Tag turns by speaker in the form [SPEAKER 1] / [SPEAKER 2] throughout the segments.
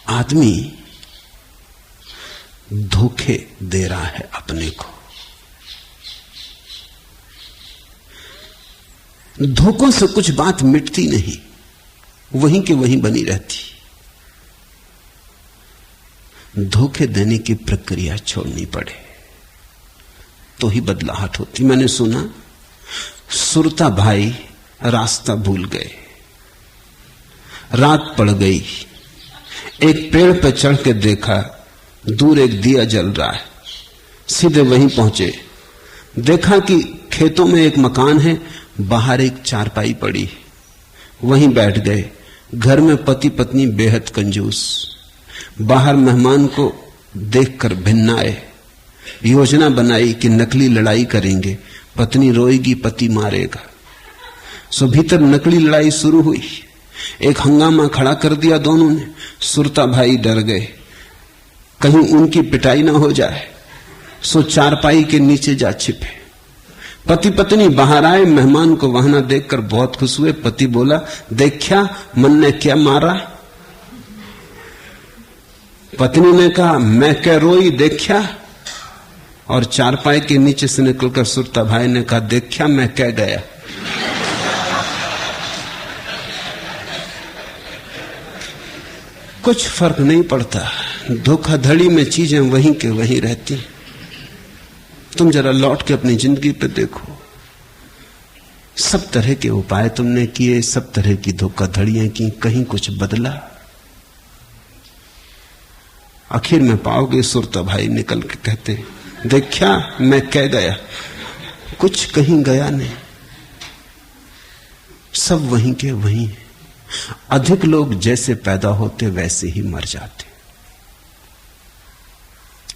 [SPEAKER 1] आदमी धोखे दे रहा है अपने को। धोखों से कुछ बात मिटती नहीं, वहीं के वहीं बनी रहती। धोखे देने की प्रक्रिया छोड़नी पड़े तो ही बदलाहट होती। मैंने सुना सुरता भाई रास्ता भूल गए, रात पड़ गई, एक पेड़ पर चढ़ के देखा दूर एक दिया जल रहा है, सीधे वहीं पहुंचे, देखा कि खेतों में एक मकान है, बाहर एक चारपाई पड़ी, वहीं बैठ गए। घर में पति पत्नी बेहद कंजूस, बाहर मेहमान को देखकर भिन्नाए, योजना बनाई कि नकली लड़ाई करेंगे, पत्नी रोएगी पति मारेगा। सो भीतर नकली लड़ाई शुरू हुई, एक हंगामा खड़ा कर दिया दोनों ने। सुरता भाई डर गए कहीं उनकी पिटाई ना हो जाए, सो चारपाई के नीचे जा छिपे। पति पत्नी बाहर आए, मेहमान को वहां ना देखकर बहुत खुश हुए। पति बोला, देखा मन ने क्या मारा? पत्नी ने कहा, मैं क्या रोई देखा? और चारपाई के नीचे से निकलकर सुरता भाई ने कहा, देखा मैं क्या गया। कुछ फर्क नहीं पड़ता, धोखाधड़ी में चीजें वहीं के वहीं रहती। तुम जरा लौट के अपनी जिंदगी पे देखो, सब तरह के उपाय तुमने किए, सब तरह की धोखाधड़ियां की, कहीं कुछ बदला? आखिर में पाओगे सुरता भाई निकल के कहते, देखा मैं कह गया, कुछ कहीं गया नहीं, सब वहीं के वहीं है। अधिक लोग जैसे पैदा होते वैसे ही मर जाते,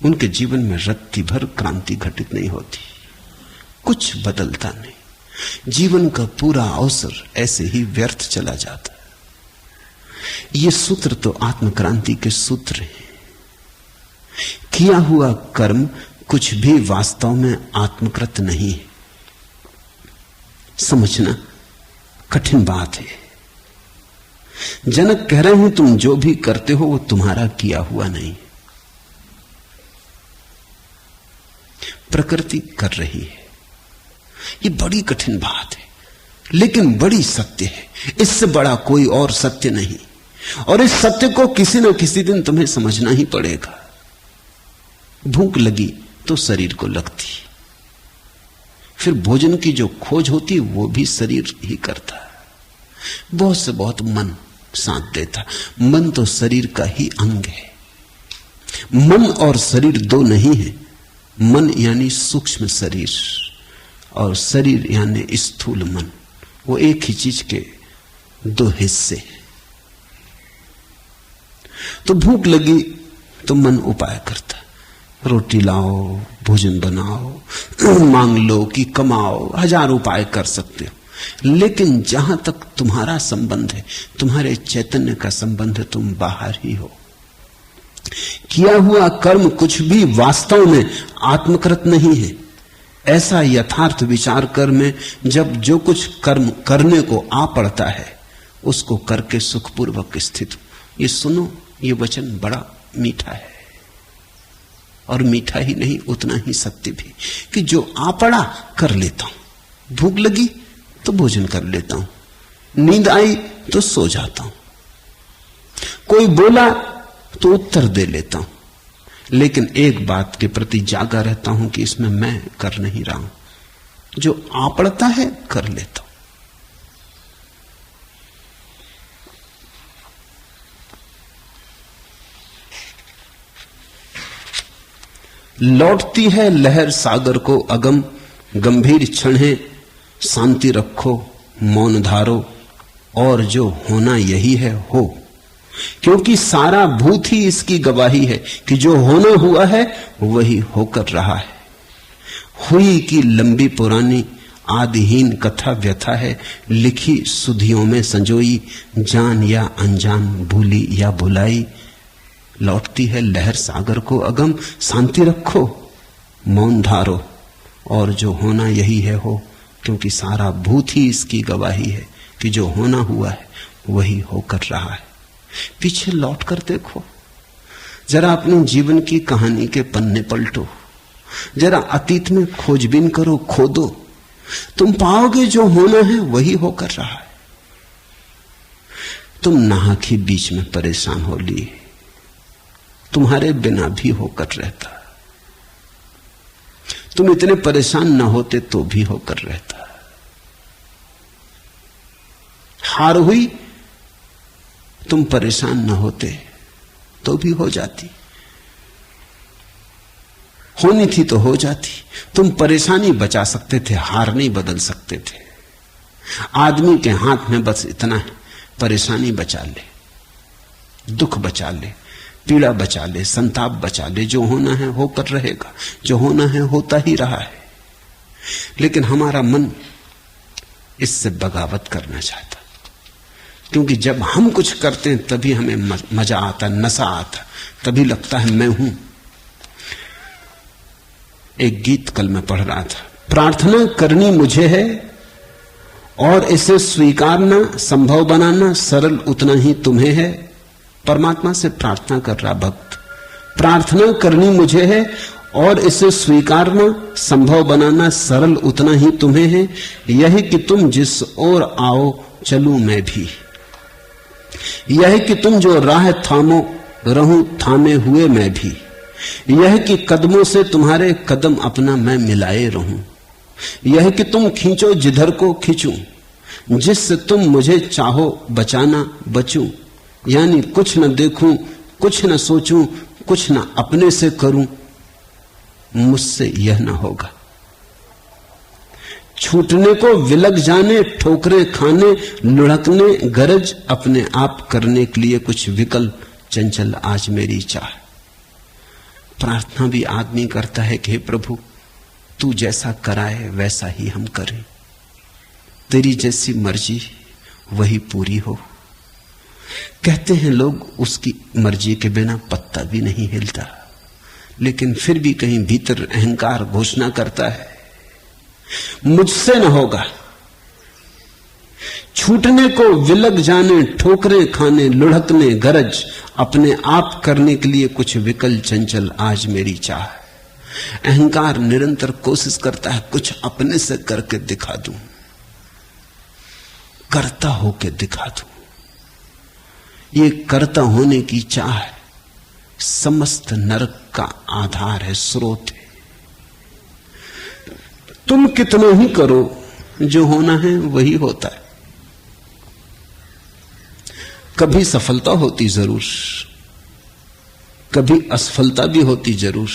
[SPEAKER 1] उनके जीवन में रत्ती भर क्रांति घटित नहीं होती, कुछ बदलता नहीं, जीवन का पूरा अवसर ऐसे ही व्यर्थ चला जाता। ये सूत्र तो आत्मक्रांति के सूत्र हैं। किया हुआ कर्म कुछ भी वास्तव में आत्मकृत नहीं है। समझना कठिन बात है। जनक कह रहे हैं तुम जो भी करते हो वो तुम्हारा किया हुआ नहीं, प्रकृति कर रही है। ये बड़ी कठिन बात है, लेकिन बड़ी सत्य है। इससे बड़ा कोई और सत्य नहीं, और इस सत्य को किसी न किसी दिन तुम्हें समझना ही पड़ेगा। भूख लगी तो शरीर को लगती, फिर भोजन की जो खोज होती वो भी शरीर ही करता है। बहुत से बहुत मन साथ देता। मन तो शरीर का ही अंग है। मन और शरीर दो नहीं है। मन यानी सूक्ष्म शरीर और शरीर यानी स्थूल मन, वो एक ही चीज के दो हिस्से हैं। तो भूख लगी तो मन उपाय करता, रोटी लाओ, भोजन बनाओ, मांग लो कि कमाओ, हजार उपाय कर सकते हो। लेकिन जहां तक तुम्हारा संबंध है, तुम्हारे चैतन्य का संबंध है, तुम बाहर ही हो। किया हुआ कर्म कुछ भी वास्तव में आत्मकृत नहीं है। ऐसा यथार्थ विचार कर में जब जो कुछ कर्म करने को आ पड़ता है उसको करके सुखपूर्वक स्थित। ये सुनो, ये वचन बड़ा मीठा है, और मीठा ही नहीं उतना ही सत्य भी, कि जो आ पड़ा कर लेता हूं। भूख लगी तो भोजन कर लेता हूं, नींद आई तो सो जाता हूं, कोई बोला तो उत्तर दे लेता हूं, लेकिन एक बात के प्रति जागा रहता हूं कि इसमें मैं कर नहीं रहा हूं। जो आ पड़ता है कर लेता हूं। लौटती है लहर सागर को अगम, गंभीर क्षण है शांति रखो, मौन धारो, और जो होना यही है हो। क्योंकि सारा भूत ही इसकी गवाही है कि जो होना हुआ है वही होकर रहा है। हुई की लंबी पुरानी आदिहीन कथा व्यथा है, लिखी सुधियों में संजोई, जान या अनजान, भूली या भुलाई। लौटती है लहर सागर को अगम, शांति रखो, मौन धारो, और जो होना यही है हो। क्योंकि सारा भूत ही इसकी गवाही है कि जो होना हुआ है वही होकर रहा है। पीछे लौट कर देखो, जरा अपने जीवन की कहानी के पन्ने पलटो, जरा अतीत में खोजबीन करो, खोदो। तुम पाओगे जो होना है वही होकर रहा है। तुम नाहक ही बीच में परेशान हो लिए, तुम्हारे बिना भी होकर रहता। तुम इतने परेशान न होते तो भी होकर रहता। हार हुई, तुम परेशान न होते तो भी हो जाती। होनी थी तो हो जाती। तुम परेशानी बचा सकते थे, हार नहीं बदल सकते थे। आदमी के हाथ में बस इतना है, परेशानी बचा ले, दुख बचा ले, पीड़ा बचा ले, संताप बचा ले। जो होना है होकर रहेगा, जो होना है होता ही रहा है। लेकिन हमारा मन इससे बगावत करना चाहता, क्योंकि जब हम कुछ करते हैं तभी हमें मजा आता, नशा आता, तभी लगता है मैं हूं। एक गीत कल मैं पढ़ रहा था, प्रार्थना करनी मुझे है और इसे स्वीकारना, संभव बनाना सरल उतना ही तुम्हें है। परमात्मा से प्रार्थना कर रहा भक्त, प्रार्थना करनी मुझे है और इसे स्वीकारना, संभव बनाना सरल उतना ही तुम्हें है। यह कि तुम जिस ओर आओ चलूं मैं भी, यह कि तुम जो राह थामो रहूं थामे हुए मैं भी, यह कि कदमों से तुम्हारे कदम अपना मैं मिलाए रहूं, यह कि तुम खींचो जिधर को खींचूं, जिससे तुम मुझे चाहो बचाना बचूं। यानी कुछ न देखूं, कुछ न सोचूं, कुछ न अपने से करूं, मुझसे यह न होगा। छूटने को विलग जाने, ठोकरे खाने, लुढ़कने गरज, अपने आप करने के लिए कुछ विकल्प चंचल आज मेरी चाह। प्रार्थना भी आदमी करता है कि हे प्रभु तू जैसा कराए वैसा ही हम करें, तेरी जैसी मर्जी वही पूरी हो। कहते हैं लोग उसकी मर्जी के बिना पत्ता भी नहीं हिलता, लेकिन फिर भी कहीं भीतर अहंकार घोषणा करता है मुझसे न होगा। छूटने को विलग जाने, ठोकरे खाने, लुढ़कने गरज, अपने आप करने के लिए कुछ विकल चंचल आज मेरी चाह। अहंकार निरंतर कोशिश करता है कुछ अपने से करके दिखा दूं, करता होके दिखा दूं। ये करता होने की चाह समस्त नरक का आधार है, स्रोत है। तुम कितना ही करो, जो होना है वही होता है। कभी सफलता होती जरूर, कभी असफलता भी होती जरूर,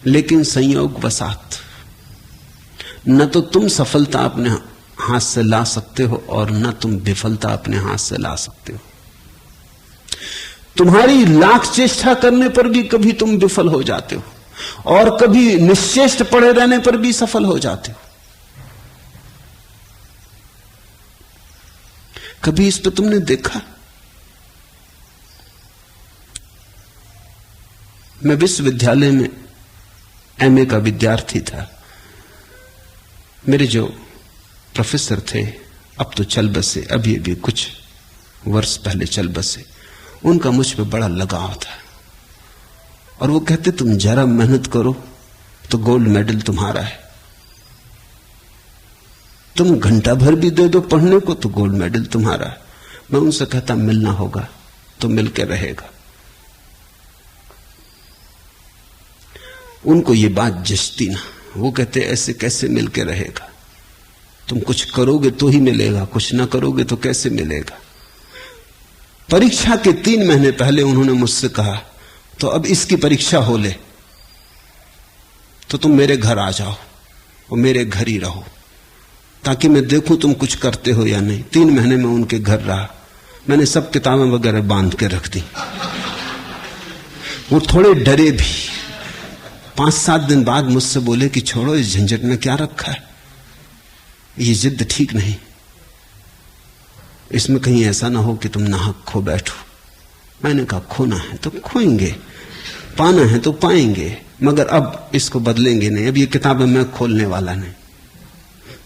[SPEAKER 1] लेकिन संयोग वसात न तो तुम सफलता अपने हाथ से ला सकते हो और न तुम विफलता अपने हाथ से ला सकते हो। तुम्हारी लाख चेष्टा करने पर भी कभी तुम विफल हो जाते हो और कभी निश्चेष्ट पड़े रहने पर भी सफल हो जाते हो। कभी इस पे तुमने देखा? मैं विश्वविद्यालय में एमए का विद्यार्थी था। मेरे जो प्रोफेसर थे अब तो चल बसे, अभी कुछ वर्ष पहले चल बसे, उनका मुझ पे बड़ा लगाव था और वो कहते तुम जरा मेहनत करो तो गोल्ड मेडल तुम्हारा है, तुम घंटा भर भी दे दो पढ़ने को तो गोल्ड मेडल तुम्हारा है। मैं उनसे कहता मिलना होगा तो मिलकर रहेगा। उनको ये बात जचती ना, वो कहते ऐसे कैसे मिलकर रहेगा, तुम कुछ करोगे तो ही मिलेगा, कुछ ना करोगे तो कैसे मिलेगा। परीक्षा के 3 महीने पहले उन्होंने मुझसे कहा तो अब इसकी परीक्षा हो ले तो तुम मेरे घर आ जाओ और मेरे घर ही रहो ताकि मैं देखूं तुम कुछ करते हो या नहीं। 3 महीने में उनके घर रहा, मैंने सब किताबें वगैरह बांध के रख दी। वो थोड़े डरे भी। 5-7 दिन बाद मुझसे बोले कि छोड़ो इस झंझट में क्या रखा है, ये जिद ठीक नहीं, इसमें कहीं ऐसा ना हो कि तुम नाहक खो बैठो। मैंने कहा खोना है तो खोएंगे, पाना है तो पाएंगे, मगर अब इसको बदलेंगे नहीं, अब ये किताबें मैं खोलने वाला नहीं।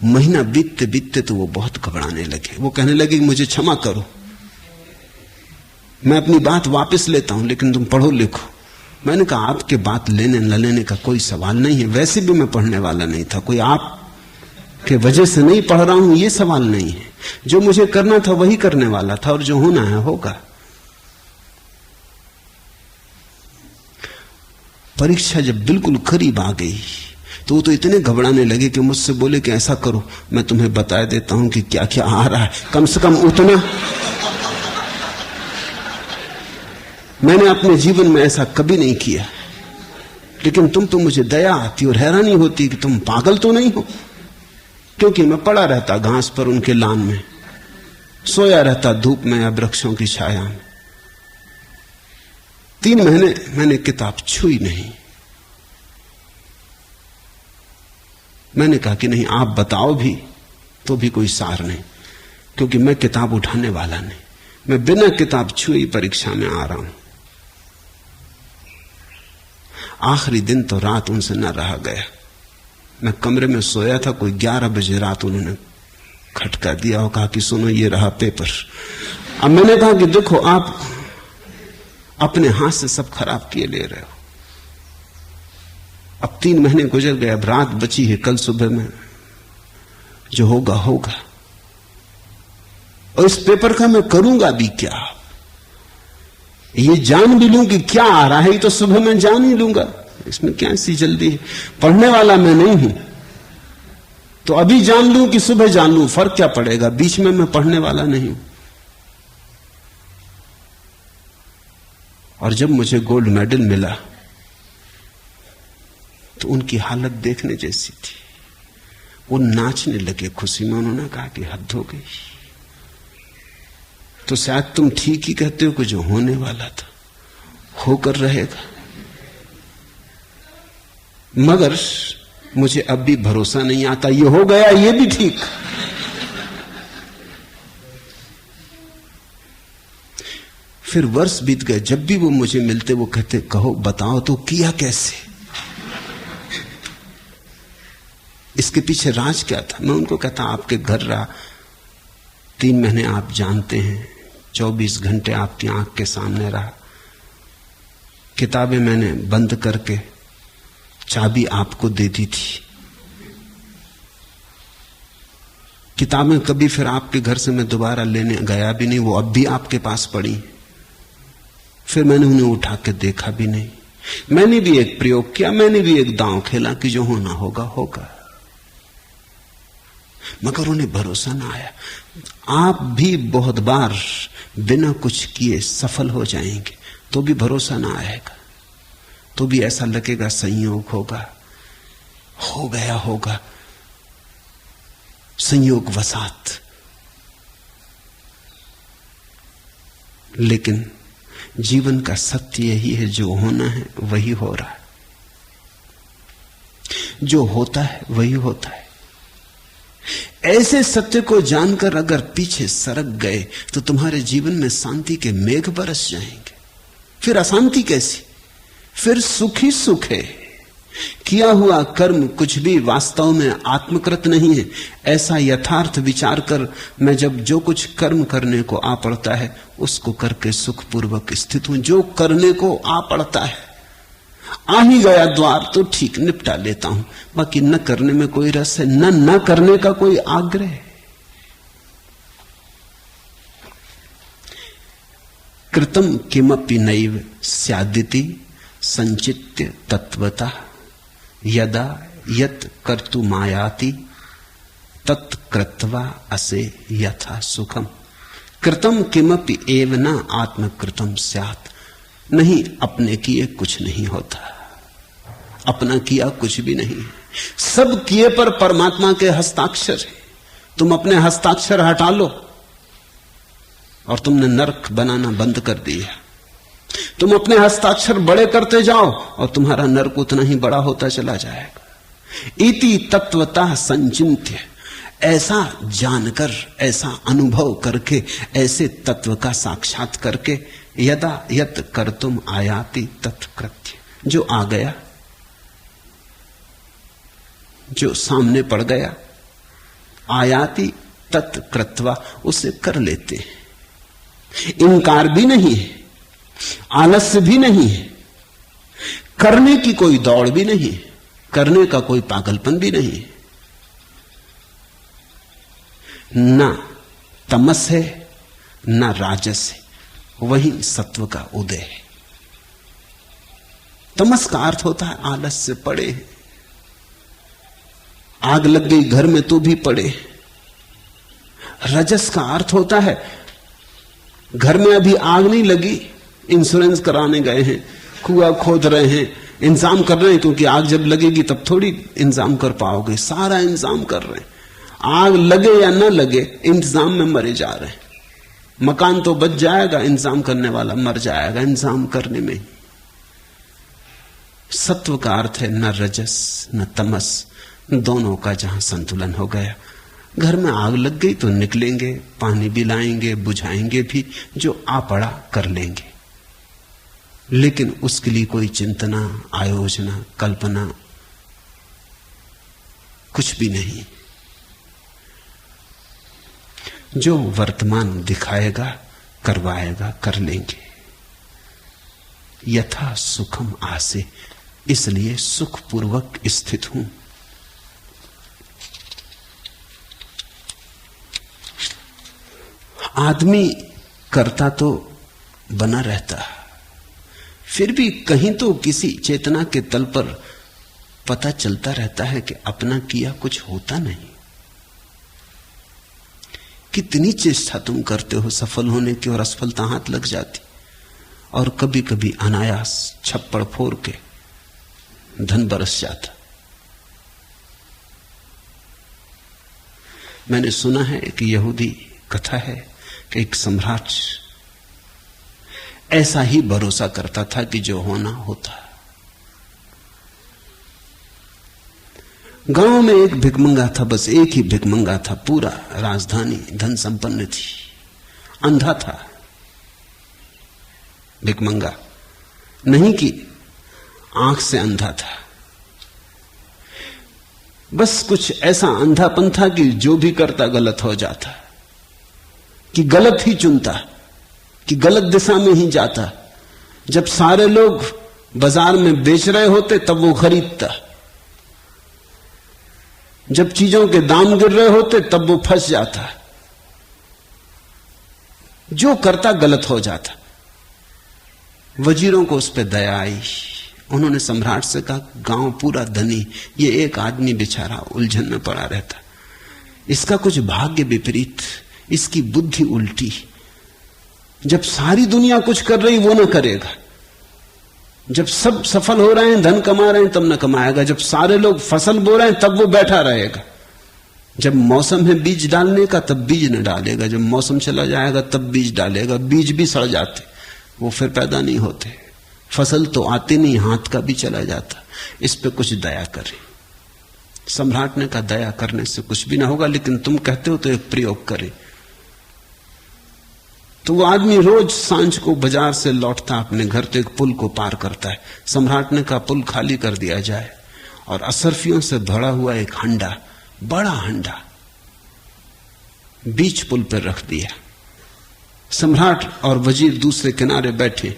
[SPEAKER 1] महीना बीतते बीतते तो वो बहुत घबराने लगे। वो कहने लगे मुझे क्षमा करो, मैं अपनी बात वापस लेता हूं, लेकिन तुम पढ़ो लिखो। मैंने कहा आपके बात लेने न लेने का कोई सवाल नहीं है, वैसे भी मैं पढ़ने वाला नहीं था, कोई आप के वजह से नहीं पढ़ रहा हूं ये सवाल नहीं है। जो मुझे करना था वही करने वाला था, और जो होना है होगा। परीक्षा जब बिल्कुल करीब आ गई तो वो तो इतने घबराने लगे कि मुझसे बोले कि ऐसा करो, मैं तुम्हें बता देता हूं कि क्या क्या आ रहा है, कम से कम उतना। मैंने अपने जीवन में ऐसा कभी नहीं किया, लेकिन तुम तो मुझे दया आती और हैरानी होती कि तुम पागल तो नहीं हो। क्योंकि मैं पड़ा रहता घास पर उनके लान में, सोया रहता धूप में या वृक्षों की छाया में। 3 महीने मैंने किताब छुई नहीं। मैंने कहा कि नहीं, आप बताओ भी तो भी कोई सार नहीं, क्योंकि मैं किताब उठाने वाला नहीं। मैं बिना किताब छुए परीक्षा में आ रहा हूं। आखिरी दिन तो रात उनसे न रहा गया। मैं कमरे में सोया था, कोई 11 बजे रात उन्होंने खटका दिया और कहा कि सुनो ये रहा पेपर। अब मैंने कहा कि देखो आप अपने हाथ से सब खराब किए ले रहे हो। अब 3 महीने गुजर गए, अब रात बची है, कल सुबह में जो होगा होगा। और इस पेपर का मैं करूंगा भी क्या? ये जान भी लूं कि क्या आ रहा है, ये तो सुबह मैं जान ही लूंगा, इसमें क्या ऐसी जल्दी है? पढ़ने वाला मैं नहीं हूं, तो अभी जान लूं कि सुबह जान लूं, फर्क क्या पड़ेगा? बीच में मैं पढ़ने वाला नहीं हूं। और जब मुझे गोल्ड मेडल मिला तो उनकी हालत देखने जैसी थी। वो नाचने लगे खुशी में। उन्होंने कहा कि हद हो गई, तो शायद तुम ठीक ही कहते हो कि जो होने वाला था होकर रहेगा। मगर मुझे अब भी भरोसा नहीं आता, ये हो गया ये भी ठीक। फिर वर्ष बीत गए, जब भी वो मुझे मिलते वो कहते कहो बताओ तो किया कैसे, इसके पीछे राज क्या था? मैं उनको कहता आपके घर रहा, 3 महीने आप जानते हैं, 24 घंटे आपकी आंख के सामने रहा, किताबें मैंने बंद करके चाबी आपको दे दी थी। किताबें कभी फिर आपके घर से मैं दोबारा लेने गया भी नहीं, वो अब भी आपके पास पड़ी। फिर मैंने उन्हें उठा के देखा भी नहीं। मैंने भी एक प्रयोग किया, मैंने भी एक दांव खेला कि जो होना होगा होगा, मगर उन्हें भरोसा ना आया। आप भी बहुत बार बिना कुछ किए सफल हो जाएंगे तो भी भरोसा ना आएगा, तो भी ऐसा लगेगा संयोग होगा, हो गया होगा, संयोग वसात। लेकिन जीवन का सत्य यही है, जो होना है वही हो रहा है, जो होता है वही होता है। ऐसे सत्य को जानकर अगर पीछे सरक गए तो तुम्हारे जीवन में शांति के मेघ बरस जाएंगे। फिर अशांति कैसी? फिर सुख ही सुख है। किया हुआ कर्म कुछ भी वास्तव में आत्मकृत नहीं है, ऐसा यथार्थ विचार कर मैं जब जो कुछ कर्म करने को आ पड़ता है उसको करके सुखपूर्वक स्थित हूं। जो करने को आ पड़ता है, आ ही गया द्वार तो ठीक निपटा लेता हूं, बाकी न करने में कोई रस है, न करने का कोई आग्रह। कृतं किमपि नैव स्यादिति संचित्य तत्वतः यदा यत् कर्तुमायाति तत् कृत्वा असे यथा सुखम। कृतं किमपि एव न आत्मकृतं स्यात्। नहीं, अपने किए कुछ नहीं होता, अपना किया कुछ भी नहीं। सब किए पर परमात्मा के हस्ताक्षर है। तुम अपने हस्ताक्षर हटा लो और तुमने नरक बनाना बंद कर दिया। तुम अपने हस्ताक्षर बड़े करते जाओ और तुम्हारा नरक उतना ही बड़ा होता चला जाएगा। इति तत्वतः संचिन्त्य, ऐसा जानकर, ऐसा अनुभव करके, ऐसे तत्व का साक्षात करके, यदा यत् कर्तुम आयाति तत्कृत्य, जो आ गया, जो सामने पड़ गया, आयाति तत्कृत्वा, उसे कर लेते हैं। इनकार भी नहीं है, आलस्य भी नहीं है, करने की कोई दौड़ भी नहीं, करने का कोई पागलपन भी नहीं, ना तमस है ना राजस है, वही सत्व का उदय है। तमस का अर्थ होता है आलस्य पड़े, आग लग गई घर में तो भी पड़े। रजस का अर्थ होता है घर में अभी आग नहीं लगी, इंश्योरेंस कराने गए हैं, कुआं खोद रहे हैं, इंतजाम कर रहे हैं, क्योंकि आग जब लगेगी तब थोड़ी इंतजाम कर पाओगे, सारा इंतजाम कर रहे हैं। आग लगे या न लगे इंतजाम में मरे जा रहे हैं। मकान तो बच जाएगा, इंतजाम करने वाला मर जाएगा इंतजाम करने में। सत्व का अर्थ है न रजस न तमस, दोनों का जहां संतुलन हो गया। घर में आग लग गई तो निकलेंगे, पानी भी लाएंगे, बुझाएंगे भी, जो आ पड़ा कर लेंगे, लेकिन उसके लिए कोई चिंतना, आयोजना, कल्पना कुछ भी नहीं। जो वर्तमान दिखाएगा, करवाएगा, कर लेंगे। यथा सुखम आसे, इसलिए सुखपूर्वक स्थित हूं। आदमी करता तो बना रहता, फिर भी कहीं तो किसी चेतना के तल पर पता चलता रहता है कि अपना किया कुछ होता नहीं। कितनी चेष्टा तुम करते हो सफल होने की और असफलता हाथ लग जाती, और कभी कभी अनायास छप्पड़ फोड़ के धन बरस जाता। मैंने सुना है एक यहूदी कथा है कि एक सम्राट ऐसा ही भरोसा करता था कि जो होना होता। गांव में एक भिखमंगा था, बस एक ही भिखमंगा था, पूरा राजधानी धन संपन्न थी, अंधा था भिखमंगा, नहीं कि आंख से अंधा था, बस कुछ ऐसा अंधापन था कि जो भी करता गलत हो जाता, कि गलत ही चुनता, कि गलत दिशा में ही जाता। जब सारे लोग बाजार में बेच रहे होते तब वो खरीदता, जब चीजों के दाम गिर रहे होते तब वो फंस जाता, जो करता गलत हो जाता। वजीरों को उस पर दया आई, उन्होंने सम्राट से कहा, गांव पूरा धनी, ये एक आदमी बेचारा उलझन में पड़ा रहता, इसका कुछ भाग्य विपरीत, इसकी बुद्धि उल्टी। जब सारी दुनिया कुछ कर रही वो न करेगा, जब सब सफल हो रहे हैं, धन कमा रहे हैं, तब न कमाएगा, जब सारे लोग फसल बो रहे हैं तब वो बैठा रहेगा, जब मौसम है बीज डालने का तब बीज न डालेगा, जब मौसम चला जाएगा तब बीज डालेगा, बीज भी सड़ जाते, वो फिर पैदा नहीं होते, फसल तो आती नहीं, हाथ का भी चला जाता। इस पे कुछ दया करे। सम्राट ने कहा, दया करने से कुछ भी ना होगा, लेकिन तुम कहते हो तो एक प्रयोग करे। तो वो आदमी रोज सांझ को बाजार से लौटता अपने घर, तो एक पुल को पार करता है। सम्राट ने कहा, पुल खाली कर दिया जाए और असरफियों से भरा हुआ एक हंडा, बड़ा हंडा, बीच पुल पर रख दिया। सम्राट और वजीर दूसरे किनारे बैठे,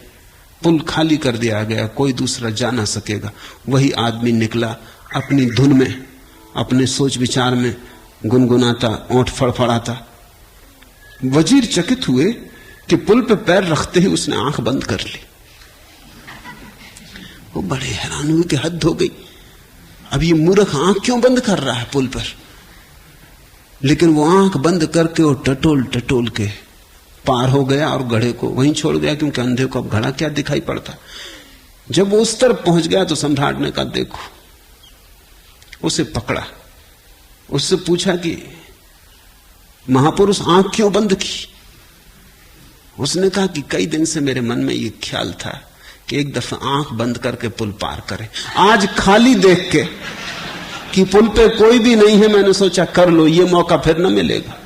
[SPEAKER 1] पुल खाली कर दिया गया, कोई दूसरा जा ना सकेगा। वही आदमी निकला अपनी धुन में, अपने सोच विचार में गुनगुनाता, ओंठ फड़फड़ाता। वजीर चकित हुए कि पुल पे पैर रखते ही उसने आंख बंद कर ली। वो बड़े हैरान हुए कि हद हो गई, अब ये मूर्ख आंख क्यों बंद कर रहा है पुल पर। लेकिन वो आंख बंद करके वो टटोल टटोल के पार हो गया और घड़े को वहीं छोड़ गया, क्योंकि अंधे को अब घड़ा क्या दिखाई पड़ता। जब वो उस तरफ पहुंच गया तो सम्राट ने कहा, देखो, उसे पकड़ा, उससे पूछा कि महापुरुष आंख क्यों बंद की। उसने कहा कि कई दिन से मेरे मन में ये ख्याल था कि एक दफा आंख बंद करके पुल पार करें। आज खाली देख के कि पुल पे कोई भी नहीं है, मैंने सोचा कर लो, ये मौका फिर न मिलेगा।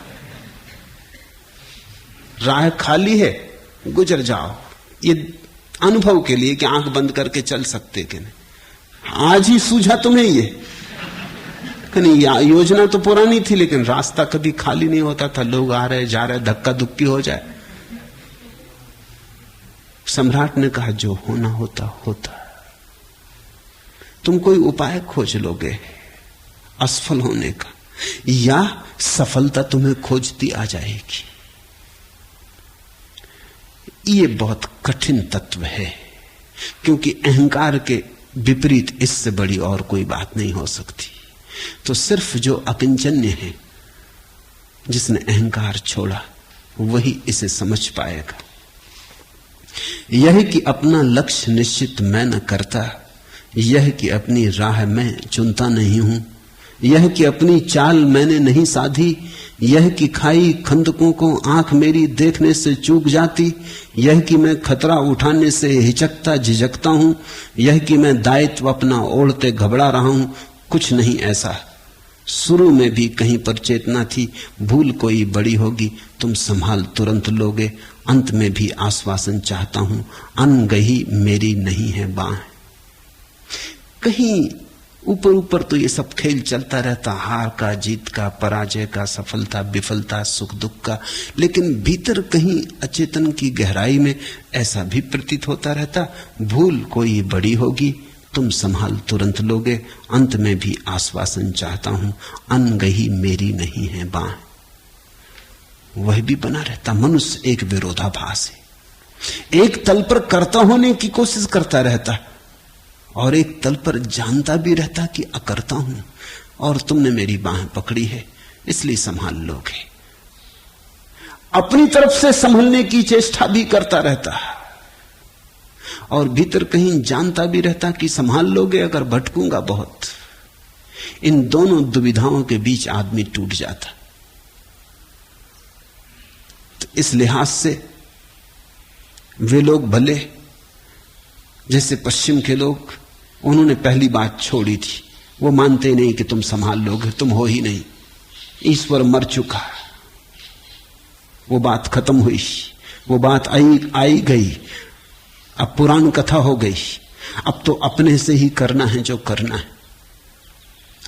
[SPEAKER 1] राह खाली है, गुजर जाओ, ये अनुभव के लिए कि आंख बंद करके चल सकते कि नहीं। आज ही सूझा तुम्हें ये? नहीं, योजना तो पुरानी थी, लेकिन रास्ता कभी खाली नहीं होता था, लोग आ रहे जा रहे, धक्का धुक्की हो जाए। सम्राट ने कहा जो होना होता होता। तुम कोई उपाय खोज लोगे असफल होने का, या सफलता तुम्हें खोजती आ जाएगी। ये बहुत कठिन तत्व है, क्योंकि अहंकार के विपरीत इससे बड़ी और कोई बात नहीं हो सकती। तो सिर्फ जो अकिंचन्य है, जिसने अहंकार छोड़ा, वही इसे समझ पाएगा। यह कि अपना लक्ष्य निश्चित मैं न करता, यह कि अपनी राह मैं चुनता नहीं हूं, यह कि अपनी चाल मैंने नहीं साधी, यह कि खाई खंदकों को आंख मेरी देखने से चूक जाती, यह कि मैं खतरा उठाने से हिचकता झिझकता हूं, यह कि मैं दायित्व अपना ओढ़ते घबरा रहा हूं, कुछ नहीं ऐसा। शुरू में भी कहीं पर चेतना थी, भूल कोई बड़ी होगी तुम संभाल तुरंत लोगे, अंत में भी आश्वासन चाहता हूं, अनगही मेरी नहीं है बाह। कहीं ऊपर ऊपर तो ये सब खेल चलता रहता, हार का, जीत का, पराजय का, सफलता विफलता, सुख दुख का, लेकिन भीतर कहीं अचेतन की गहराई में ऐसा भी प्रतीत होता रहता, भूल कोई बड़ी होगी तुम संभाल तुरंत लोगे, अंत में भी आश्वासन चाहता हूं, अनगही मेरी नहीं है बाह। वह भी बना रहता। मनुष्य एक विरोधाभास है, एक तल पर कर्ता होने की कोशिश करता रहता और एक तल पर जानता भी रहता कि अकर्ता हूं, और तुमने मेरी बाह पकड़ी है इसलिए संभाल लोगे। अपनी तरफ से संभलने की चेष्टा भी करता रहता और भीतर कहीं जानता भी रहता कि संभाल लोगे अगर भटकूंगा बहुत। इन दोनों दुविधाओं के बीच आदमी टूट जाता। तो इस लिहाज से वे लोग भले, जैसे पश्चिम के लोग, उन्होंने पहली बात छोड़ी थी, वो मानते नहीं कि तुम संभाल लोगे, तुम हो ही नहीं, ईश्वर मर चुका, वो बात खत्म हुई, वो बात आई गई, अब पुराण कथा हो गई, अब तो अपने से ही करना है जो करना है,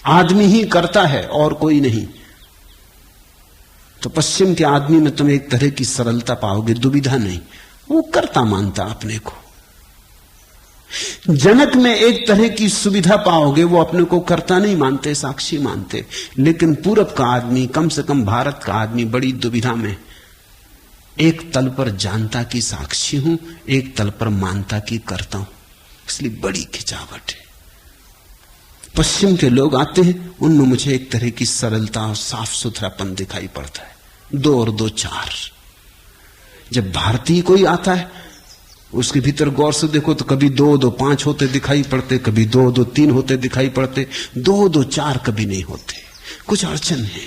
[SPEAKER 1] आदमी ही करता है और कोई नहीं। तो पश्चिम के आदमी में तुम एक तरह की सरलता पाओगे, दुविधा नहीं, वो करता मानता अपने को। जनक में एक तरह की सुविधा पाओगे, वो अपने को करता नहीं मानते, साक्षी मानते। लेकिन पूरब का आदमी, कम से कम भारत का आदमी, बड़ी दुविधा में, एक तल पर जानता की साक्षी हूं, एक तल पर मानता की करता हूं, इसलिए बड़ी खिंचावट है। पश्चिम के लोग आते हैं, उनमें मुझे एक तरह की सरलता और साफ सुथरापन दिखाई पड़ता है, 2 और 2 4। जब भारतीय कोई आता है, उसके भीतर गौर से देखो तो कभी 2 2 5 होते दिखाई पड़ते, कभी 2 2 3 होते दिखाई पड़ते, 2 2 4 कभी नहीं होते। कुछ अड़चन है।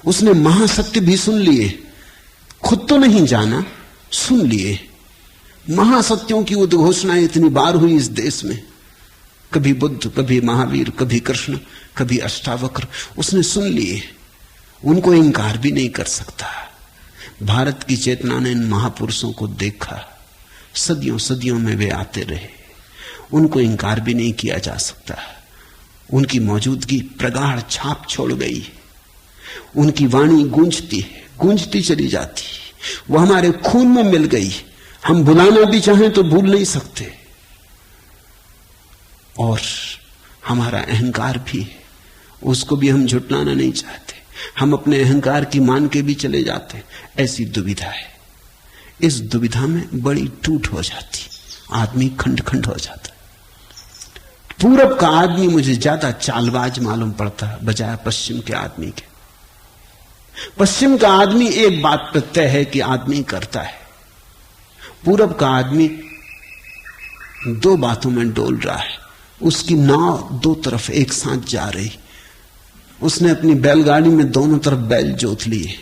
[SPEAKER 1] उसने महासत्य भी सुन लिए, खुद तो नहीं जाना, सुन लिए। महासत्यों की उद्घोषणाएं इतनी बार हुई इस देश में, कभी बुद्ध, कभी महावीर, कभी कृष्ण, कभी अष्टावक्र, उसने सुन लिए, उनको इंकार भी नहीं कर सकता। भारत की चेतना ने इन महापुरुषों को देखा, सदियों सदियों में वे आते रहे, उनको इंकार भी नहीं किया जा सकता। उनकी मौजूदगी प्रगाढ़ छाप छोड़ गई, उनकी वाणी गूंजती है, गूंजती चली जाती, वह हमारे खून में मिल गई, हम भुलाना भी चाहें तो भूल नहीं सकते। और हमारा अहंकार भी है, उसको भी हम झुटलाना नहीं चाहते, हम अपने अहंकार की मान के भी चले जाते। ऐसी दुविधा है। इस दुविधा में बड़ी टूट हो जाती, आदमी खंड खंड हो जाता। पूरब का आदमी मुझे ज्यादा चालबाज मालूम पड़ता बजाय पश्चिम के आदमी के। पश्चिम का आदमी एक बात पर तय है कि आदमी करता है, पूरब का आदमी 2 बातों में डोल रहा है। उसकी नाव 2 तरफ एक साथ जा रही, उसने अपनी बैलगाड़ी में दोनों तरफ बैल जोत लिए,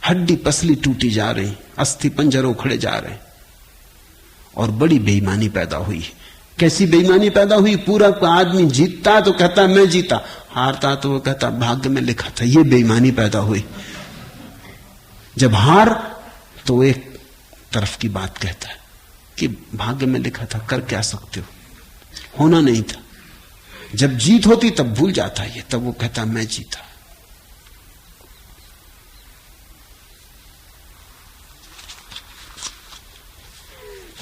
[SPEAKER 1] हड्डी पसली टूटी जा रही, अस्थि पंजर उखड़े जा रहे, और बड़ी बेईमानी पैदा हुई। कैसी बेईमानी पैदा हुई? पूरब का आदमी जीतता तो कहता मैं जीता, हारता तो वो कहता भाग्य में लिखा था। ये बेईमानी पैदा हुई। जब हार तो एक तरफ की बात कहता है कि भाग्य में लिखा था, कर क्या सकते हो, होना नहीं था। जब जीत होती तब भूल जाता है, तब वो कहता मैं जीता।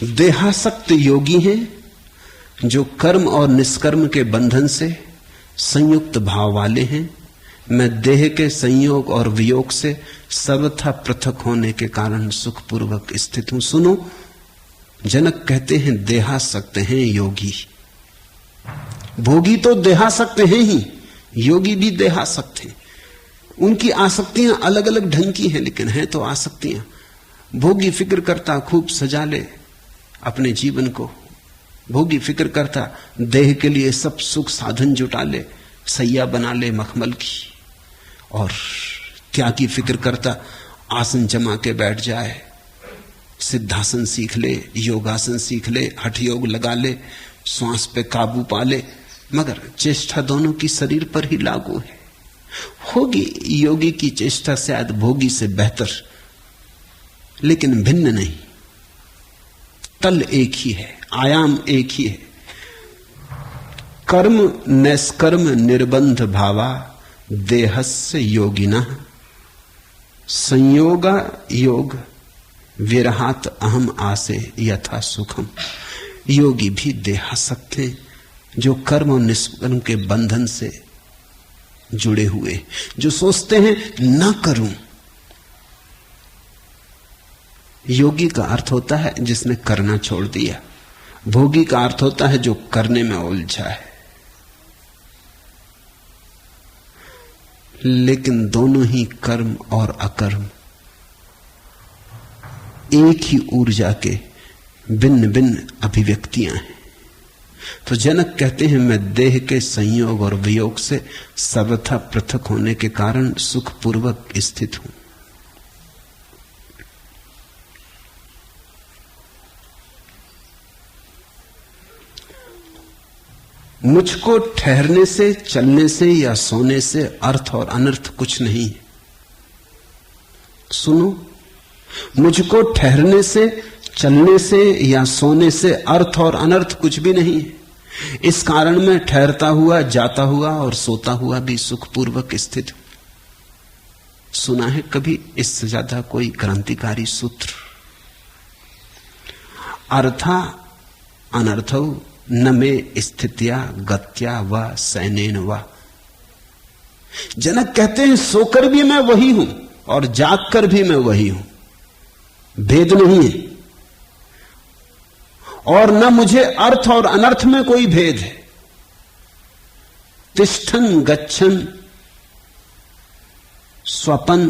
[SPEAKER 1] देहासक्त योगी हैं जो कर्म और निष्कर्म के बंधन से संयुक्त भाव वाले हैं। मैं देह के संयोग और वियोग से सर्वथा पृथक होने के कारण सुखपूर्वक स्थित हूं। सुनो, जनक कहते हैं देहासक्त हैं योगी। भोगी तो देहासक्त हैं ही, योगी भी देहासक्त हैं। उनकी आसक्तियां अलग अलग ढंग की हैं, लेकिन हैं तो आसक्तियां। भोगी फिक्र करता खूब सजा ले अपने जीवन को, भोगी फिक्र करता देह के लिए सब सुख साधन जुटा ले, सैया बना ले मखमल की, और त्यागी फिक्र करता आसन जमा के बैठ जाए, सिद्धासन सीख ले, योगासन सीख ले, हठ योग लगा ले, श्वास पे काबू पा ले। मगर चेष्टा दोनों की शरीर पर ही लागू है। होगी योगी की चेष्टा शायद भोगी से बेहतर, लेकिन भिन्न नहीं। तल एक ही है, आयाम एक ही है। कर्म नैष्कर्म निर्बंध भावा देहस्य योगिना संयोगा योग विरहात अहम आसे यथा सुखम। योगी भी देहासक्त हैं जो कर्म और निष्कर्म के बंधन से जुड़े हुए, जो सोचते हैं ना करूं। योगी का अर्थ होता है जिसने करना छोड़ दिया, भोगी का अर्थ होता है जो करने में उलझा है। लेकिन दोनों ही कर्म और अकर्म एक ही ऊर्जा के भिन्न भिन्न अभिव्यक्तियां हैं। तो जनक कहते हैं मैं देह के संयोग और वियोग से सर्वथा पृथक होने के कारण सुखपूर्वक स्थित हूं। मुझको ठहरने से, चलने से या सोने से अर्थ और अनर्थ कुछ नहीं है। सुनो, मुझको ठहरने से, चलने से या सोने से अर्थ और अनर्थ कुछ भी नहीं है। इस कारण मैं ठहरता हुआ, जाता हुआ और सोता हुआ भी सुखपूर्वक स्थित हूं। सुना है कभी इससे ज्यादा कोई क्रांतिकारी सूत्र? अर्था अनर्थौ न में स्थित्या गत्या व सैनेन व। जनक कहते हैं सोकर भी मैं वही हूं और जागकर भी मैं वही हूं, भेद नहीं है। और न मुझे अर्थ और अनर्थ में कोई भेद है। तिष्ठन गच्छन स्वपन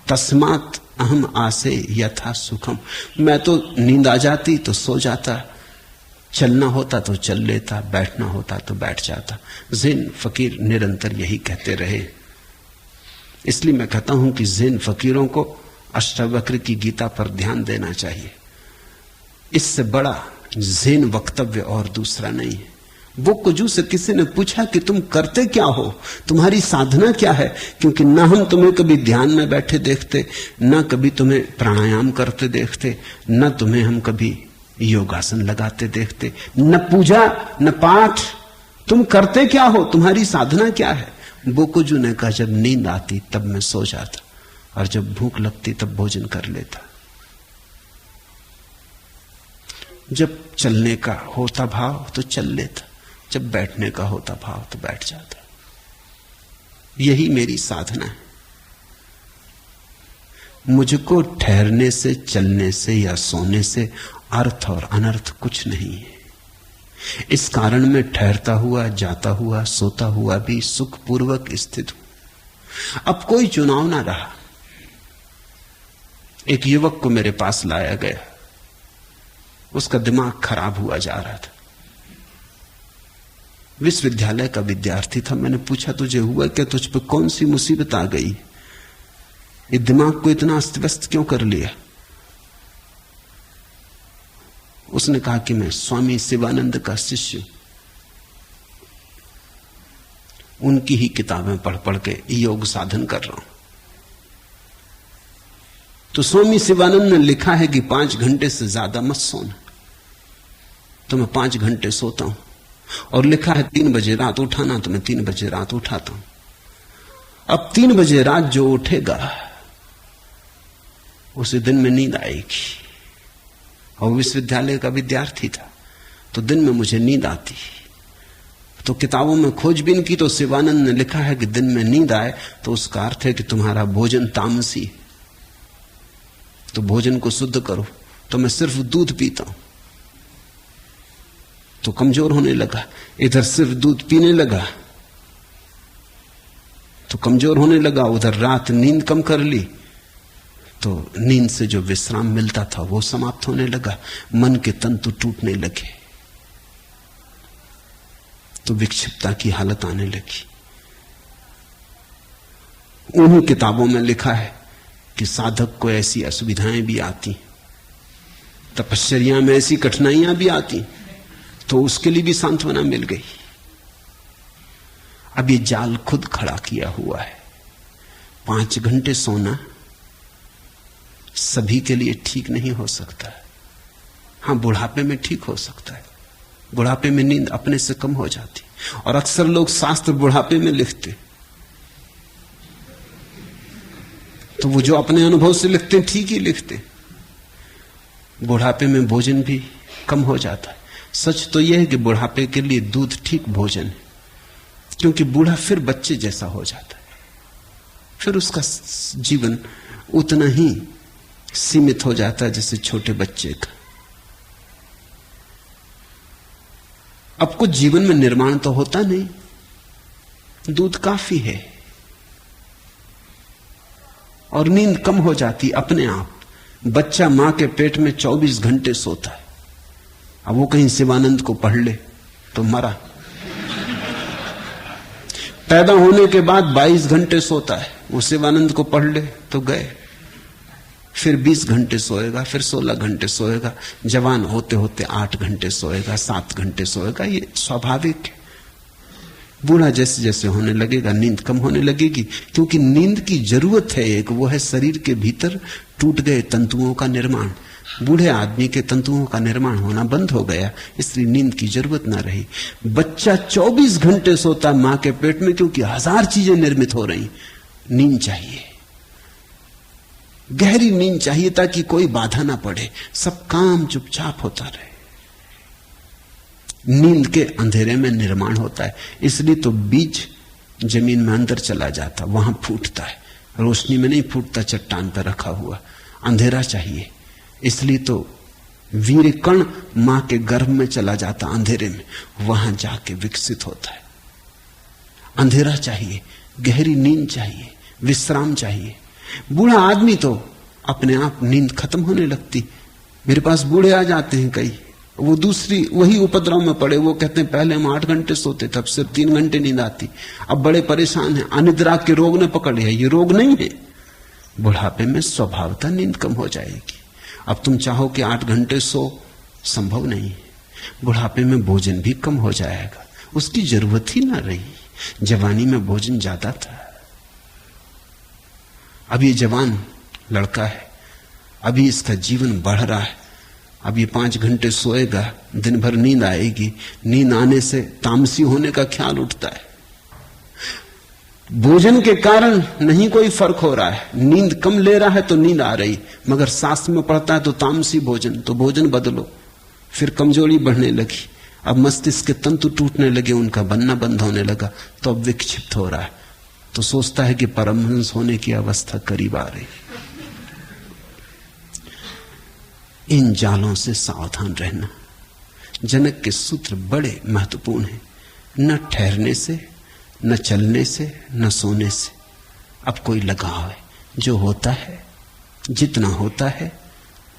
[SPEAKER 1] तस्मात् अहम आसे यथा सुखम। मैं तो नींद आ जाती तो सो जाता, चलना होता तो चल लेता, बैठना होता तो बैठ जाता। ज़ैन फकीर निरंतर यही कहते रहे। इसलिए मैं कहता हूं कि ज़ैन फकीरों को अष्टावक्र की गीता पर ध्यान देना चाहिए। इससे बड़ा ज़ैन वक्तव्य और दूसरा नहीं है। वो कुजू से किसी ने पूछा कि तुम करते क्या हो, तुम्हारी साधना क्या है? क्योंकि ना हम तुम्हें कभी ध्यान में बैठे देखते, ना कभी तुम्हें प्राणायाम करते देखते, ना तुम्हें हम कभी योगासन लगाते देखते, न पूजा न पाठ। तुम करते क्या हो, तुम्हारी साधना क्या है? बोकुजू ने कहा जब नींद आती तब मैं सो जाता, और जब भूख लगती तब भोजन कर लेता। जब चलने का होता भाव तो चल लेता, जब बैठने का होता भाव तो बैठ जाता। यही मेरी साधना है। मुझको ठहरने से, चलने से या सोने से अर्थ और अनर्थ कुछ नहीं है। इस कारण मैं ठहरता हुआ, जाता हुआ, सोता हुआ भी सुखपूर्वक स्थित हूं। अब कोई चुनाव ना रहा। एक युवक को मेरे पास लाया गया, उसका दिमाग खराब हुआ जा रहा था। विश्वविद्यालय का विद्यार्थी था। मैंने पूछा तुझे हुआ क्या, तुझ पे कौन सी मुसीबत आ गई, ये दिमाग को इतना अस्त व्यस्त क्यों कर लिया? उसने कहा कि मैं स्वामी शिवानंद का शिष्य हूं, उनकी ही किताबें पढ़ पढ़ के योग साधन कर रहा हूं। तो स्वामी शिवानंद ने लिखा है कि 5 घंटे से ज्यादा मत सोना। तो मैं 5 घंटे सोता हूं। और लिखा है 3 बजे रात उठाना, तो मैं 3 बजे रात उठाता हूं। अब 3 बजे रात जो उठेगा उसे दिन में नींद आएगी, और विश्वविद्यालय का विद्यार्थी था, तो दिन में मुझे नींद आती। तो किताबों में खोजबीन की तो शिवानंद ने लिखा है कि दिन में नींद आए तो उसका अर्थ है कि तुम्हारा भोजन तामसी है, तो भोजन को शुद्ध करो। तो मैं सिर्फ दूध पीता हूं तो कमजोर होने लगा, इधर सिर्फ दूध पीने लगा तो कमजोर होने लगा, उधर रात नींद कम कर ली तो नींद से जो विश्राम मिलता था वो समाप्त होने लगा, मन के तंतु टूटने लगे, तो विक्षिप्तता की हालत आने लगी। उन्हीं किताबों में लिखा है कि साधक को ऐसी असुविधाएं भी आती, तपश्चर्या में ऐसी कठिनाइयां भी आती, तो उसके लिए भी सांत्वना मिल गई। अब ये जाल खुद खड़ा किया हुआ है। 5 घंटे सोना सभी के लिए ठीक नहीं हो सकता। हां, बुढ़ापे में ठीक हो सकता है, बुढ़ापे में नींद अपने से कम हो जाती, और अक्सर लोग शास्त्र बुढ़ापे में लिखते, तो वो जो अपने अनुभव से लिखते हैं ठीक ही लिखते। बुढ़ापे में भोजन भी कम हो जाता है। सच तो यह है कि बुढ़ापे के लिए दूध ठीक भोजन है, क्योंकि बूढ़ा फिर बच्चे जैसा हो जाता है, फिर उसका जीवन उतना ही सीमित हो जाता है जैसे छोटे बच्चे का। अब कुछ जीवन में निर्माण तो होता नहीं, दूध काफी है और नींद कम हो जाती अपने आप। बच्चा मां के पेट में 24 घंटे सोता है। अब वो कहीं शिवानंद को पढ़ ले तो मरा। पैदा होने के बाद 22 घंटे सोता है, वो शिवानंद को पढ़ ले तो गए। फिर 20 घंटे सोएगा, फिर 16 घंटे सोएगा, जवान होते होते 8 घंटे सोएगा, 7 घंटे सोएगा। ये स्वाभाविक है। बूढ़ा जैसे जैसे होने लगेगा नींद कम होने लगेगी, क्योंकि नींद की जरूरत है एक, वो है शरीर के भीतर टूट गए तंतुओं का निर्माण। बूढ़े आदमी के तंतुओं का निर्माण होना बंद हो गया, इसलिए नींद की जरूरत ना रही। बच्चा 24 घंटे सोता मां के पेट में, क्योंकि 1000 चीजें निर्मित हो रही। नींद चाहिए, गहरी नींद चाहिए, ताकि कोई बाधा ना पड़े, सब काम चुपचाप होता रहे। नींद के अंधेरे में निर्माण होता है, इसलिए तो बीज जमीन में अंदर चला जाता, वहां फूटता है। रोशनी में नहीं फूटता, चट्टान पर रखा हुआ। अंधेरा चाहिए, इसलिए तो वीर कण मां के गर्भ में चला जाता अंधेरे में, वहां जाके विकसित होता है। अंधेरा चाहिए, गहरी नींद चाहिए, विश्राम चाहिए। बूढ़ा आदमी तो अपने आप नींद खत्म होने लगती। मेरे पास बूढ़े आ जाते हैं कई, वो दूसरी वही उपद्रव में पड़े। वो कहते हैं पहले हम 8 घंटे सोते, तब सिर्फ 3 घंटे नींद आती, अब बड़े परेशान हैं, अनिद्रा के रोग ने पकड़े है। ये रोग नहीं है, बुढ़ापे में स्वभावतः नींद कम हो जाएगी। अब तुम चाहो कि 8 घंटे सो, संभव नहीं है। बुढ़ापे में भोजन भी कम हो जाएगा, उसकी जरूरत ही ना रही। जवानी में भोजन ज्यादा था। अब ये जवान लड़का है, अभी इसका जीवन बढ़ रहा है, अब ये 5 घंटे सोएगा, दिन भर नींद आएगी। नींद आने से तामसी होने का ख्याल उठता है। भोजन के कारण नहीं कोई फर्क हो रहा है, नींद कम ले रहा है तो नींद आ रही, मगर शास्त्र में पढ़ता है तो तामसी भोजन, तो भोजन बदलो। फिर कमजोरी बढ़ने लगी, अब मस्तिष्क के तंतु टूटने लगे, उनका बनना बंद होने लगा, तो अब विक्षिप्त हो रहा है, तो सोचता है कि परमहंस होने की अवस्था करीब आ रही। इन जालों से सावधान रहना। जनक के सूत्र बड़े महत्वपूर्ण हैं। न ठहरने से, न चलने से, न सोने से अब कोई लगाव है। जो होता है, जितना होता है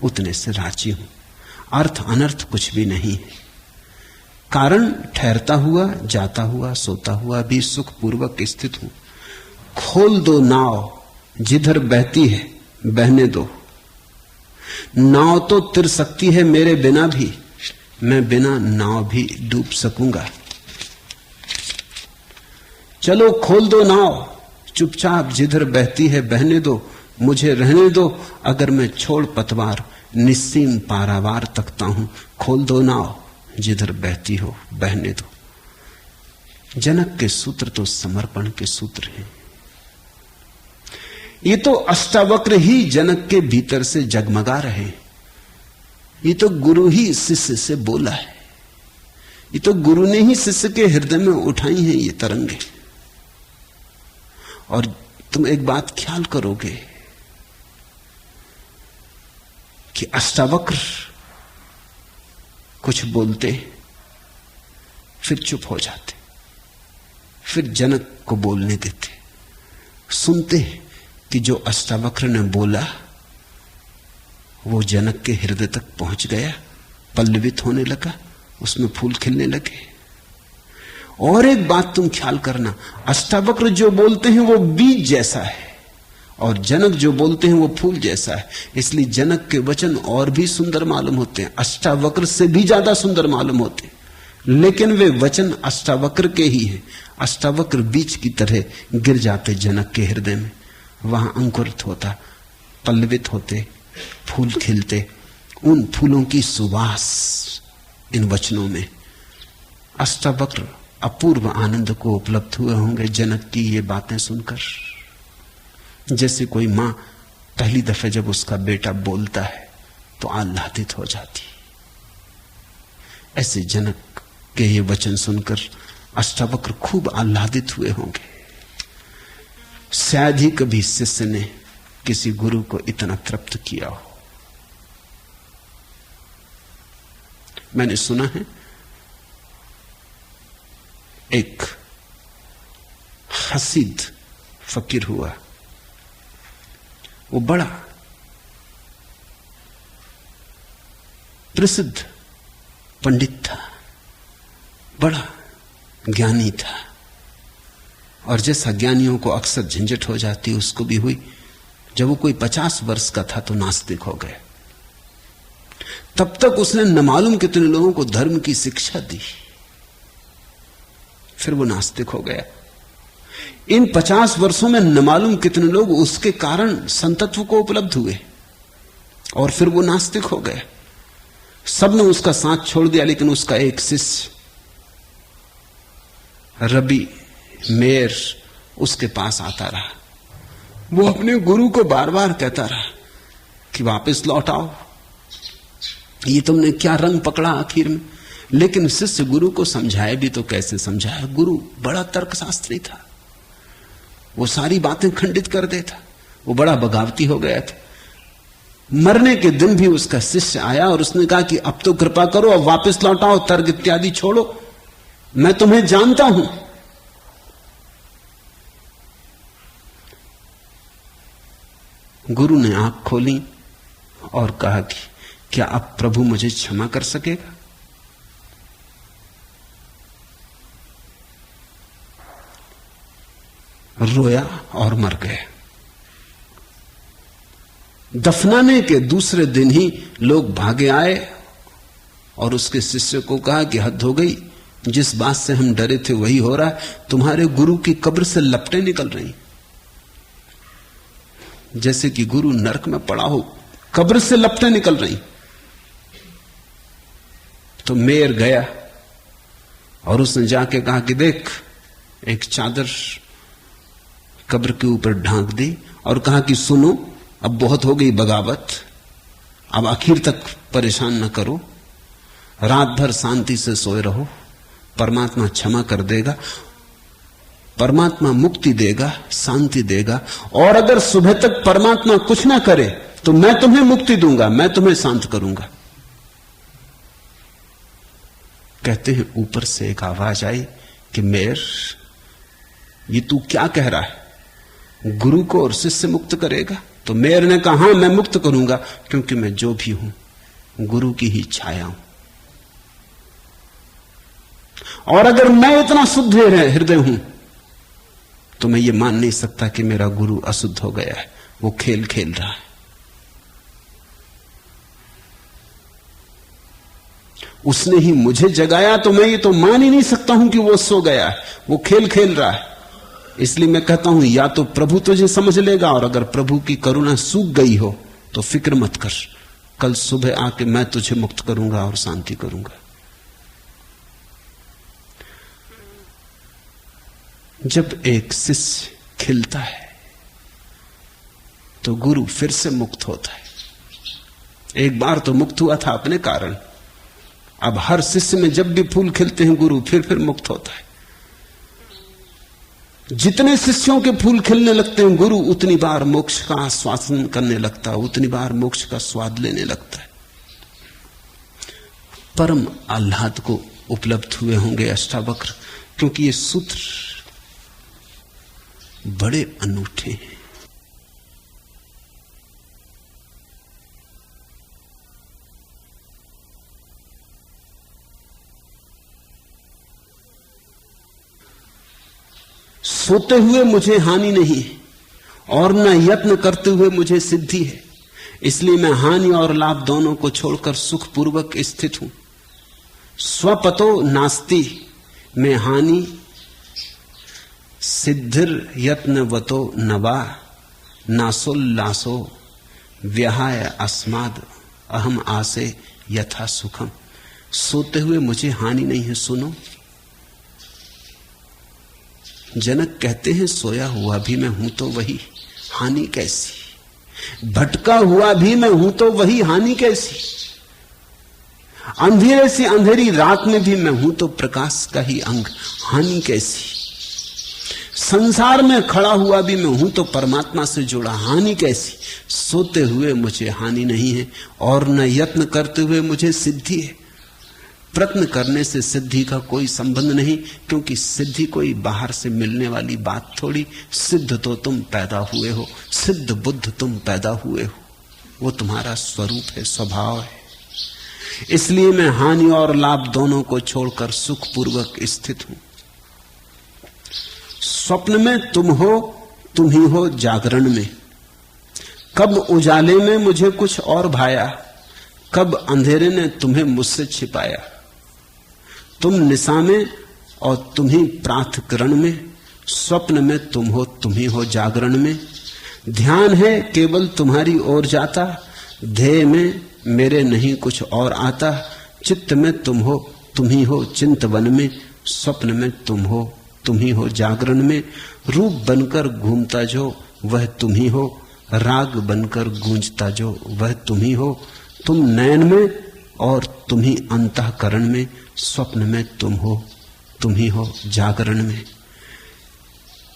[SPEAKER 1] उतने से राजी हूं। अर्थ अनर्थ कुछ भी नहीं है। कारण ठहरता हुआ, जाता हुआ, सोता हुआ भी सुखपूर्वक स्थित हूं। खोल दो नाव, जिधर बहती है बहने दो। नाव तो तिर सकती है मेरे बिना भी, मैं बिना नाव भी डूब सकूंगा। चलो खोल दो नाव, चुपचाप जिधर बहती है बहने दो। मुझे रहने दो, अगर मैं छोड़ पतवार निस्सीम पारावार तकता हूं। खोल दो नाव, जिधर बहती हो बहने दो। जनक के सूत्र तो समर्पण के सूत्र हैं। ये तो अष्टावक्र ही जनक के भीतर से जगमगा रहे। ये तो गुरु ही शिष्य से बोला है, ये तो गुरु ने ही शिष्य के हृदय में उठाई हैं ये तरंगे। और तुम एक बात ख्याल करोगे कि अष्टावक्र कुछ बोलते फिर चुप हो जाते, फिर जनक को बोलने देते, सुनते कि जो अष्टावक्र ने बोला वो जनक के हृदय तक पहुंच गया, पल्लवित होने लगा, उसमें फूल खिलने लगे। और एक बात तुम ख्याल करना, अष्टावक्र जो बोलते हैं वो बीज जैसा है और जनक जो बोलते हैं वो फूल जैसा है। इसलिए जनक के वचन और भी सुंदर मालूम होते हैं, अष्टावक्र से भी ज्यादा सुंदर मालूम होते हैं, लेकिन वे वचन अष्टावक्र के ही हैं। अष्टावक्र बीज की तरह गिर जाते जनक के हृदय में, वहां अंकुरित होता, पल्लवित होते, फूल खिलते। उन फूलों की सुवास इन वचनों में। अष्टावक्र अपूर्व आनंद को उपलब्ध हुए होंगे जनक की ये बातें सुनकर, जैसे कोई मां पहली दफे जब उसका बेटा बोलता है तो आह्लादित हो जाती। ऐसे जनक के ये वचन सुनकर अष्टावक्र खूब आह्लादित हुए होंगे। शायद ही कभी शिष्य ने किसी गुरु को इतना तृप्त किया हो। मैंने सुना है एक हसीद फकीर हुआ, वो बड़ा प्रसिद्ध पंडित था, बड़ा ज्ञानी था, और जैसा ज्ञानियों को अक्सर झंझट हो जाती उसको भी हुई। जब वो कोई 50 वर्ष का था तो नास्तिक हो गया। तब तक उसने न मालूम कितने लोगों को धर्म की शिक्षा दी, फिर वो नास्तिक हो गया। इन 50 वर्षों में न मालूम कितने लोग उसके कारण संतत्व को उपलब्ध हुए, और फिर वो नास्तिक हो गया। सबने उसका साथ छोड़ दिया, लेकिन उसका एक शिष्य रबी मेयर उसके पास आता रहा। वो अपने गुरु को बार बार कहता रहा कि वापस लौट आओ, ये तुमने क्या रंग पकड़ा आखिर में। लेकिन शिष्य गुरु को समझाए भी तो कैसे समझाए, गुरु बड़ा तर्कशास्त्री था, वो सारी बातें खंडित कर देता, वो बड़ा बगावती हो गया था। मरने के दिन भी उसका शिष्य आया और उसने कहा कि अब तो कृपा करो, अब वापस लौटाओ, तर्क इत्यादि छोड़ो, मैं तुम्हें जानता हूं। गुरु ने आंख खोली और कहा कि क्या अब प्रभु मुझे क्षमा कर सकेगा? रोया और मर गया। दफनाने के दूसरे दिन ही लोग भागे आए और उसके शिष्य को कहा कि हद हो गई, जिस बात से हम डरे थे वही हो रहा है, तुम्हारे गुरु की कब्र से लपटें निकल रही, जैसे कि गुरु नरक में पड़ा हो, कब्र से लपटें निकल रही। तो मेयर गया और उसने जाके कहा कि देख, एक चादर कब्र के ऊपर ढांक दी और कहा कि सुनो, अब बहुत हो गई बगावत, अब आखिर तक परेशान न करो, रात भर शांति से सोए रहो, परमात्मा क्षमा कर देगा, परमात्मा मुक्ति देगा, शांति देगा, और अगर सुबह तक परमात्मा कुछ ना करे तो मैं तुम्हें मुक्ति दूंगा, मैं तुम्हें शांत करूंगा। कहते हैं ऊपर से एक आवाज आई कि मेयर, ये तू क्या कह रहा है, गुरु को और शिष्य मुक्त करेगा? तो मेयर ने कहा, हां मैं मुक्त करूंगा, क्योंकि मैं जो भी हूं गुरु की ही छाया हूं, और अगर मैं इतना शुद्ध हृदय हूं तो मैं ये मान नहीं सकता कि मेरा गुरु अशुद्ध हो गया है, वो खेल खेल रहा है। उसने ही मुझे जगाया, तो मैं ये तो मान ही नहीं सकता हूं कि वो सो गया है, वो खेल खेल रहा है। इसलिए मैं कहता हूं, या तो प्रभु तुझे समझ लेगा, और अगर प्रभु की करुणा सूख गई हो तो फिक्र मत कर, कल सुबह आके मैं तुझे मुक्त करूंगा और शांति करूंगा। जब एक शिष्य खिलता है तो गुरु फिर से मुक्त होता है। एक बार तो मुक्त हुआ था अपने कारण, अब हर शिष्य में जब भी फूल खिलते हैं गुरु फिर मुक्त होता है। जितने शिष्यों के फूल खिलने लगते हैं गुरु, उतनी बार मोक्ष का आश्वासन करने लगता है, उतनी बार मोक्ष का स्वाद लेने लगता है। परम आह्लाद को उपलब्ध हुए होंगे अष्टावक्र, क्योंकि ये सूत्र बड़े अनूठे हैं। सोते हुए मुझे हानि नहीं है और न यत्न करते हुए मुझे सिद्धि है, इसलिए मैं हानि और लाभ दोनों को छोड़कर सुखपूर्वक स्थित हूं। स्वपतो नास्ति में हानि सिद्धिर यत्नवतो नवा नासोल्लासो व्याहाय अस्माद अहम आसे यथा सुखम। सोते हुए मुझे हानि नहीं है। सुनो, जनक कहते हैं सोया हुआ भी मैं हूं तो वही, हानि कैसी? भटका हुआ भी मैं हूं तो वही, हानि कैसी? अंधेरे से अंधेरी रात में भी मैं हूं तो प्रकाश का ही अंग, हानि कैसी? संसार में खड़ा हुआ भी मैं हूं तो परमात्मा से जुड़ा, हानि कैसी? सोते हुए मुझे हानि नहीं है और न यत्न करते हुए मुझे सिद्धि है। प्रयत्न करने से सिद्धि का कोई संबंध नहीं, क्योंकि सिद्धि कोई बाहर से मिलने वाली बात थोड़ी। सिद्ध तो तुम पैदा हुए हो, सिद्ध बुद्ध तुम पैदा हुए हो, वो तुम्हारा स्वरूप है, स्वभाव है। इसलिए मैं हानि और लाभ दोनों को छोड़कर सुखपूर्वक स्थित हूं। स्वप्न में तुम हो, तुम ही हो जागरण में। कब उजाले में मुझे कुछ और भाया, कब अंधेरे ने तुम्हें मुझसे छिपाया। तुम निशा में और तुम ही प्रातःकरण में, स्वप्न में तुम ही हो जागरण में। ध्यान है केवल तुम्हारी ओर जाता, ध्येय में मेरे नहीं कुछ और आता। चित्त में तुम ही हो चिंतवन में, स्वप्न में तुम ही हो जागरण में। रूप बनकर घूमता जो वह तुम ही हो, राग बनकर गूंजता जो वह तुम ही हो। तुम नयन में और तुम ही अंतःकरण में, स्वप्न में तुम ही हो जागरण में।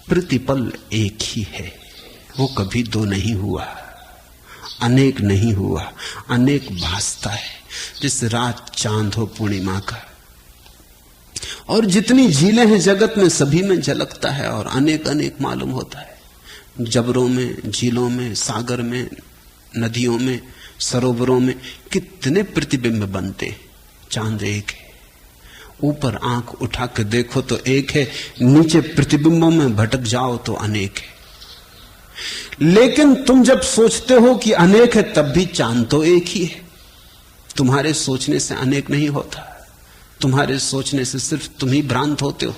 [SPEAKER 1] प्रतिपल एक ही है, वो कभी दो नहीं हुआ, अनेक नहीं हुआ, अनेक भासता है। जिस रात चांद हो पूर्णिमा का, और जितनी झीलें हैं जगत में सभी में झलकता है और अनेक अनेक मालूम होता है। जबरों में, झीलों में, सागर में, नदियों में, सरोवरों में कितने प्रतिबिंब बनते। चांद एक है, ऊपर आंख उठा के देखो तो एक है, नीचे प्रतिबिंबों में भटक जाओ तो अनेक है। लेकिन तुम जब सोचते हो कि अनेक है, तब भी चांद तो एक ही है। तुम्हारे सोचने से अनेक नहीं होता, तुम्हारे सोचने से सिर्फ तुम ही भ्रांत होते हो।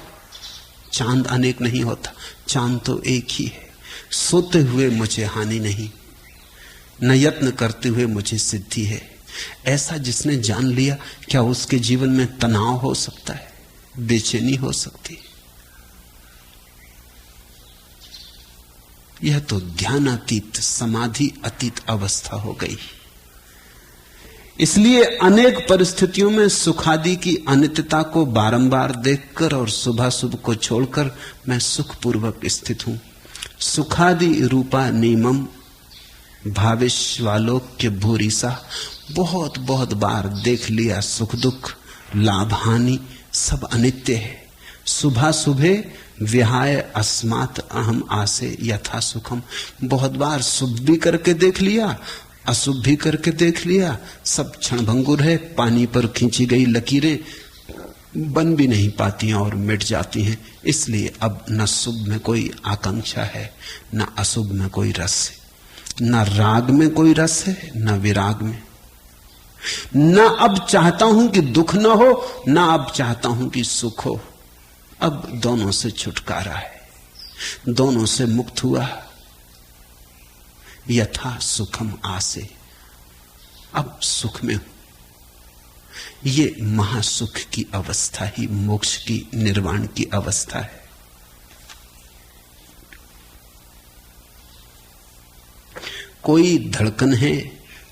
[SPEAKER 1] चांद अनेक नहीं होता, चांद तो एक ही है। सोते हुए मुझे हानि नहीं, न यत्न करते हुए मुझे सिद्धि है। ऐसा जिसने जान लिया, क्या उसके जीवन में तनाव हो सकता है, बेचैनी हो सकती है? यह तो ध्यानातीत, समाधि अतीत अवस्था हो गई। इसलिए अनेक परिस्थितियों में सुखादि की अनित्यता को बारंबार देखकर और सुबह सुबह को छोड़कर मैं सुखपूर्वक स्थित हूं। सुखादि रूपा नीमम भाविश्वालोक्य भूरिसा। बहुत बहुत बार देख लिया, सुख दुख, लाभ हानि सब अनित्य है। सुबह सुबह विहाय अस्मात् अहम आसे यथा सुखम। बहुत बार शुभ भी करके देख लिया, अशुभ भी करके देख लिया, सब क्षणभंगुर है। पानी पर खींची गई लकीरें बन भी नहीं पाती और मिट जाती हैं। इसलिए अब न शुभ में कोई आकांक्षा है, न अशुभ में कोई रस है, न राग में कोई रस है, न विराग में। न अब चाहता हूं कि दुख न हो, न अब चाहता हूं कि सुख हो। अब दोनों से छुटकारा है, दोनों से मुक्त हुआ। यथा सुखम आसे, अब सुख में हूं। ये महासुख की अवस्था ही मोक्ष की, निर्वाण की अवस्था है। कोई धड़कन है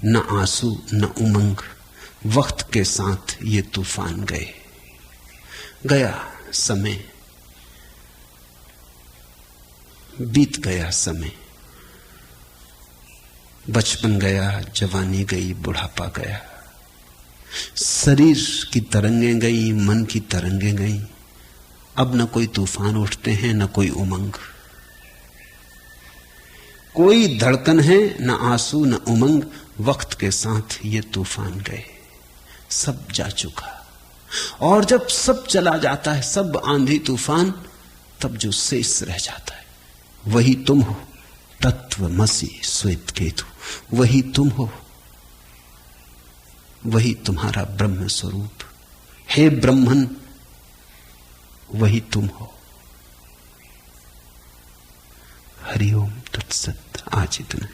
[SPEAKER 1] न आंसू न उमंग, वक्त के साथ ये तूफान गए। गया समय, बीत गया समय, बचपन गया, जवानी गई, बुढ़ापा गया, शरीर की तरंगें गई, मन की तरंगें गई। अब न कोई तूफान उठते हैं, न कोई उमंग, कोई धड़कन है, न आंसू न उमंग। वक्त के साथ ये तूफान गए, सब जा चुका। और जब सब चला जाता है, सब आंधी तूफान, तब जो शेष रह जाता है वही तुम हो। तत्वमसि श्वेत केतु, वही तुम हो, वही तुम्हारा ब्रह्म स्वरूप। हे ब्रह्मन, वही तुम हो। हरिओम तत्सत। आज इतना।